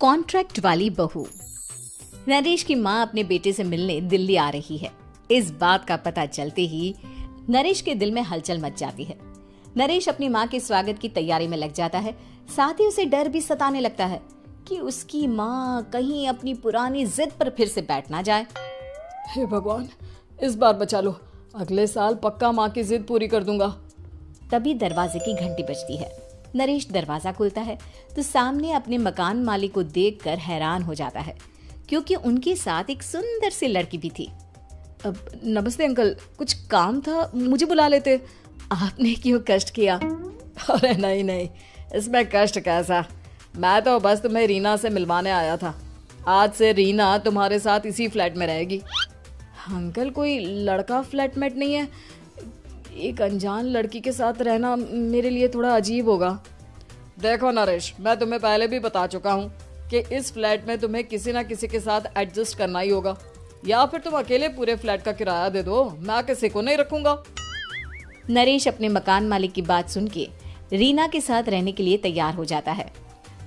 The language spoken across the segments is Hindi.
कॉन्ट्रैक्ट वाली बहू। नरेश की माँ अपने बेटे से मिलने दिल्ली आ रही है। इस बात का पता चलते ही नरेश के दिल में हलचल मच जाती है। नरेश अपनी माँ के स्वागत की तैयारी में लग जाता है। साथ ही उसे डर भी सताने लगता है कि उसकी माँ कहीं अपनी पुरानी जिद पर फिर से बैठ ना जाए। हे भगवान, इस बार बचा लो, अगले साल पक्का माँ की जिद पूरी कर दूंगा। तभी दरवाजे की घंटी बजती है। नरेश दरवाजा खोलता है तो सामने अपने मकान मालिक को देखकर हैरान हो जाता है, क्योंकि उनके साथ एक सुंदर सी लड़की भी थी। अब नमस्ते अंकल, कुछ काम था, मुझे बुला लेते। आपने क्यों कष्ट किया? अरे नहीं नहीं, इसमें कष्ट कैसा, मैं तो बस तुम्हें रीना से मिलवाने आया था। आज से रीना तुम्हारे साथ इसी फ्लैट में रहेगी। अंकल, कोई लड़का फ्लैटमेट नहीं है? एक अनजान लड़की के साथ रहना मेरे लिए थोड़ा अजीब होगा। देखो नरेश, मैं तुम्हें पहले भी बता चुका हूँ कि इस फ्लैट में तुम्हें किसी ना किसी के साथ एडजस्ट करना ही होगा, या फिर तुम अकेले पूरे फ्लैट का किराया दे दो, मैं किसी को नहीं रखूंगा। नरेश अपने मकान मालिक की बात सुन के रीना के साथ रहने के लिए तैयार हो जाता है,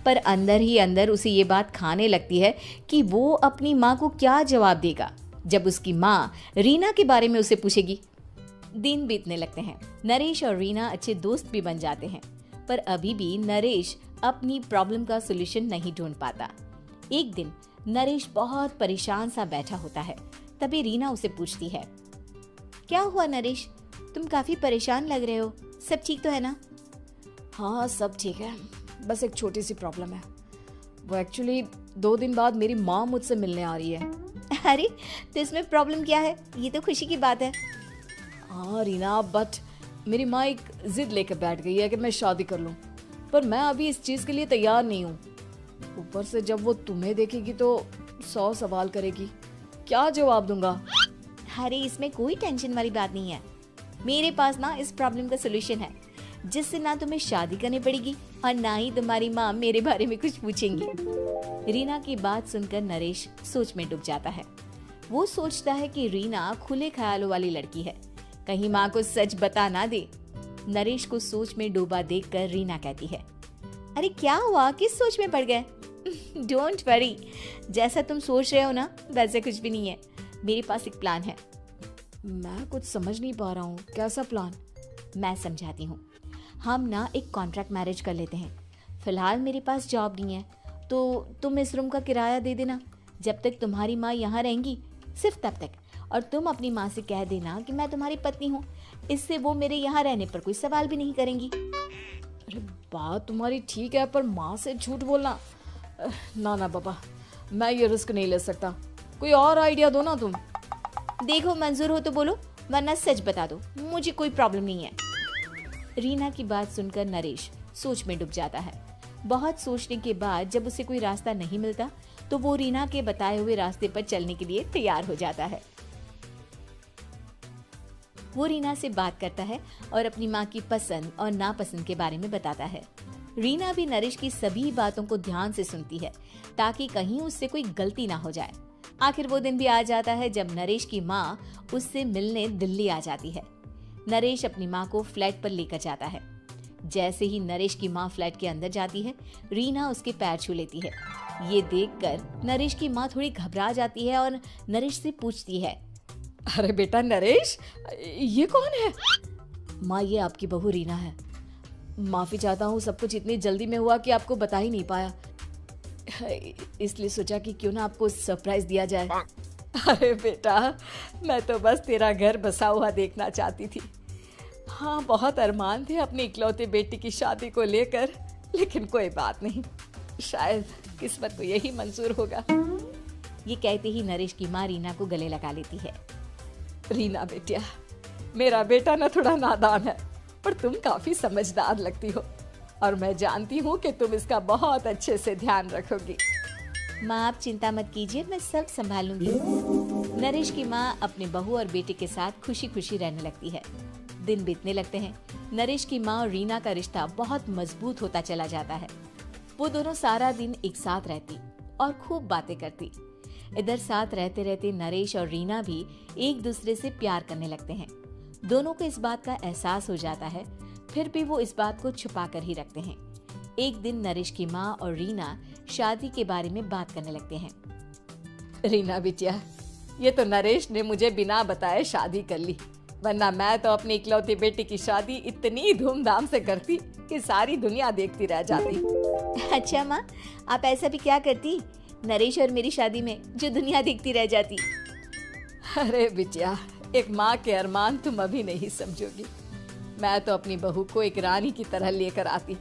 पर अंदर ही अंदर उसे ये बात खाने लगती है कि वो अपनी माँ को क्या जवाब देगा जब उसकी माँ रीना के बारे में उसे पूछेगी। दिन बीतने लगते हैं। नरेश और रीना अच्छे दोस्त भी बन जाते हैं, पर अभी भी नरेश अपनी प्रॉब्लम का सलूशन नहीं ढूंढ पाता। एक दिन नरेश बहुत परेशान सा बैठा होता है। तभी रीना उसे पूछती है, क्या हुआ नरेश, तुम काफी परेशान लग रहे हो, सब ठीक तो है ना? हाँ सब ठीक है, बस एक छोटी सी प्रॉब्लम है। वो एक्चुअली 2 दिन बाद मेरी माँ मुझसे मिलने आ रही है। अरे तो इसमें प्रॉब्लम क्या है, ये तो खुशी की बात है। हाँ रीना, बट मेरी माँ एक जिद लेकर बैठ गई है कि मैं शादी कर लूँ, पर मैं अभी इस चीज़ के लिए तैयार नहीं हूँ। ऊपर से जब वो तुम्हें देखेगी तो 100 सवाल करेगी, क्या जवाब दूंगा? अरे इसमें कोई टेंशन वाली बात नहीं है, मेरे पास ना इस प्रॉब्लम का सोल्यूशन है, जिससे ना तुम्हें शादी करनी पड़ेगी और ना ही तुम्हारी माँ मेरे बारे में कुछ पूछेंगी। रीना की बात सुनकर नरेश सोच में डूब जाता है। वो सोचता है कि रीना खुले ख्यालों वाली लड़की है, कहीं माँ को सच बता ना दे। नरेश को सोच में डूबा देखकर रीना कहती है, अरे क्या हुआ, किस सोच में पड़ गए? डोंट वरी, जैसा तुम सोच रहे हो ना वैसे कुछ भी नहीं है, मेरे पास एक प्लान है। मैं कुछ समझ नहीं पा रहा हूँ, कैसा प्लान? मैं समझाती हूँ। हम ना एक कॉन्ट्रैक्ट मैरिज कर लेते हैं। फिलहाल मेरे पास जॉब नहीं है, तो तुम इस रूम का किराया दे देना जब तक तुम्हारी माँ यहाँ रहेंगी, सिर्फ तब तक। और तुम अपनी माँ से कह देना कि मैं तुम्हारी पत्नी हूँ, इससे वो मेरे यहाँ रहने पर कोई सवाल भी नहीं करेंगी। अरे बात तुम्हारी ठीक है, पर माँ से झूठ बोलना, ना ना बाबा, मैं ये रिस्क नहीं ले सकता। कोई और आइडिया दो ना तुम। देखो मंजूर हो तो बोलो, वरना सच बता दो, मुझे कोई प्रॉब्लम नहीं है। रीना की बात सुनकर नरेश सोच में डूब जाता है। बहुत सोचने के बाद जब उसे कोई रास्ता नहीं मिलता तो वो रीना के बताए हुए रास्ते पर चलने के लिए तैयार हो जाता है। वो रीना से बात करता है और अपनी माँ की पसंद और नापसंद के बारे में बताता है। रीना भी नरेश की सभी बातों को ध्यान से सुनती है, ताकि कहीं उससे कोई गलती ना हो जाए। आखिर वो दिन भी आ जाता है जब नरेश की माँ उससे मिलने दिल्ली आ जाती है। नरेश अपनी माँ को फ्लैट पर लेकर जाता है। जैसे ही नरेश की माँ फ्लैट के अंदर जाती है, रीना उसके पैर छू लेती है। ये देखकर नरेश की माँ थोड़ी घबरा जाती है और नरेश से पूछती है, अरे बेटा नरेश, ये कौन है? माँ, ये आपकी बहू रीना है। माफी चाहता हूँ, सब कुछ इतनी जल्दी में हुआ कि आपको बता ही नहीं पाया, इसलिए सोचा कि क्यों ना आपको सरप्राइज दिया जाए। अरे बेटा, मैं तो बस तेरा घर बसा हुआ देखना चाहती थी। हाँ, बहुत अरमान थे अपनी इकलौते बेटी की शादी को लेकर, लेकिन कोई बात नहीं, शायद किस्मत को यही मंजूर होगा। ये कहते ही नरेश की माँ रीना को गले लगा लेती है। रीना बेटिया, मेरा बेटा ना थोड़ा नादान है, पर तुम काफी समझदार लगती हो, और मैं जानती हूँ कि तुम इसका बहुत अच्छे से ध्यान रखोगी। माँ आप चिंता मत कीजिए, मैं सब संभाल लूंगी। नरेश की माँ अपने बहू और बेटे के साथ खुशी खुशी रहने लगती है। दिन बीतने लगते हैं। नरेश की माँ और रीना का रिश्ता बहुत मजबूत होता चला जाता है। वो दोनों सारा दिन एक साथ रहती और खूब बातें करती। इधर साथ रहते रहते नरेश और रीना भी एक दूसरे से प्यार करने लगते हैं। दोनों को इस बात का एहसास हो जाता है, फिर भी वो इस बात को छुपा कर ही रखते हैं। एक दिन नरेश की माँ और रीना शादी के बारे में बात करने लगते हैं। रीना बिटिया, ये तो नरेश ने मुझे बिना बताए शादी कर ली, वरना मैं तो अपनी इकलौती बेटी की शादी इतनी धूमधाम से करती कि सारी दुनिया देखती रह जाती। अच्छा माँ, आप ऐसा भी क्या करती नरेश और मेरी शादी में जो दुनिया देखती रह जाती? अरे बिटिया, एक माँ के अरमान तुम अभी नहीं समझोगी। मैं तो अपनी बहू को एक रानी की तरह लेकर आती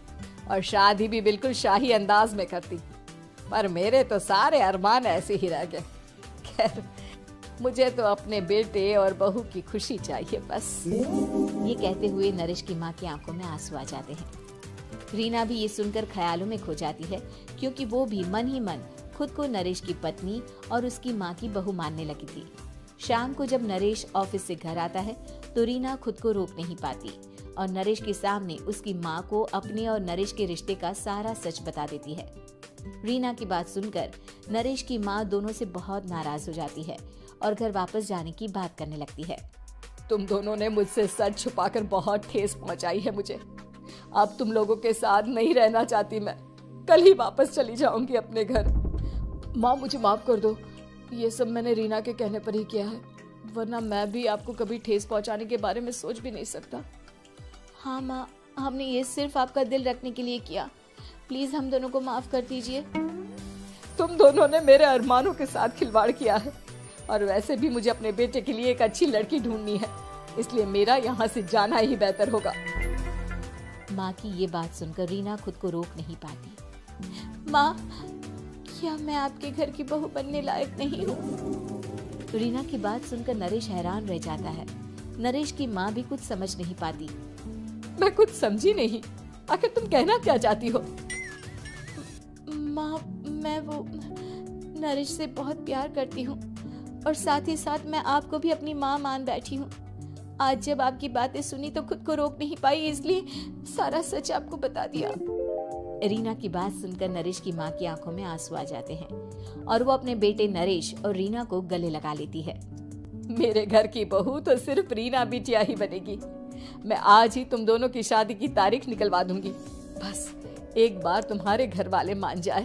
और शादी भी बिल्कुल शाही अंदाज में करती, पर मेरे तो सारे अरमान ऐसे ही रह गए। खैर, मुझे तो अपने बेटे और बहू की खुशी चाहिए बस। ये कहते हुए नरेश की माँ की आंखों में आंसू आ जाते हैं। रीना भी ये सुनकर ख्यालों में खो जाती है, क्योंकि वो भी मन ही मन खुद को नरेश की पत्नी और उसकी माँ की बहू मानने लगी थी। शाम को जब नरेश ऑफिस से घर आता है तो रीना खुद को रोक नहीं पाती और नरेश के सामने उसकी माँ को अपने और नरेश के रिश्ते का सारा सच बता देती है। रीना की बात सुनकर नरेश की माँ दोनों से बहुत नाराज हो जाती है और घर वापस जाने की बात करने लगती है। तुम दोनों ने मुझसे सच छुपाकर बहुत ठेस पहुंचाई है मुझे। अब तुम लोगों के साथ नहीं रहना चाहती मैं, कल ही वापस चली जाऊंगी अपने घर। माँ, मुझे माफ कर दो, ये सब मैंने रीना के कहने पर ही किया है, वरना मैं भी आपको कभी ठेस पहुंचाने के बारे में सोच भी नहीं सकता। हाँ माँ, हमने ये सिर्फ आपका दिल रखने के लिए किया, प्लीज हम दोनों को माफ कर दीजिए। तुम दोनों ने मेरे अरमानों के साथ खिलवाड़ किया है, और वैसे भी मुझे अपने बेटे के लिए एक अच्छी लड़की ढूंढनी है, इसलिए मेरा यहाँ से जाना ही बेहतर होगा। माँ की ये बात सुनकर रीना खुद को रोक नहीं पाती। माँ, क्या मैं आपके घर की बहू बनने लायक नहीं हूँ? रीना की बात सुनकर नरेश हैरान रह जाता है। नरेश की माँ भी कुछ समझ नहीं पाती। मैं कुछ समझी नहीं, आखिर तुम कहना क्या चाहती हो? माँ, मैं वो नरेश से बहुत प्यार करती हूँ और साथ ही साथ मैं आपको भी अपनी माँ मान बैठी हूँ। आज जब आपकी बातें सुनी तो खुद को रोक नहीं पाई, इसलिए सारा सच आपको बता दिया। रीना की बात सुनकर नरेश की माँ की आंखों में आंसू आ जाते हैं और वो अपने बेटे नरेश और रीना को गले लगा लेती है। मेरे घर की बहू तो सिर्फ रीना बिटिया ही बनेगी। मैं आज ही तुम दोनों की शादी की तारीख निकलवा दूंगी, बस एक बार तुम्हारे घर वाले मान जाए।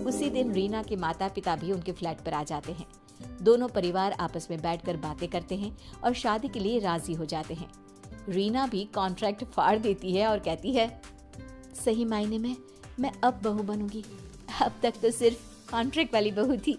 उसी दिन रीना के माता पिता भी उनके फ्लैट पर आ जाते हैं। दोनों परिवार आपस में बैठकर बातें करते हैं और शादी के लिए राजी हो जाते हैं। रीना भी कॉन्ट्रैक्ट फाड़ देती है और कहती है, सही मायने में मैं अब बहू बनूंगी, अब तक तो सिर्फ कॉन्ट्रैक्ट वाली बहू थी।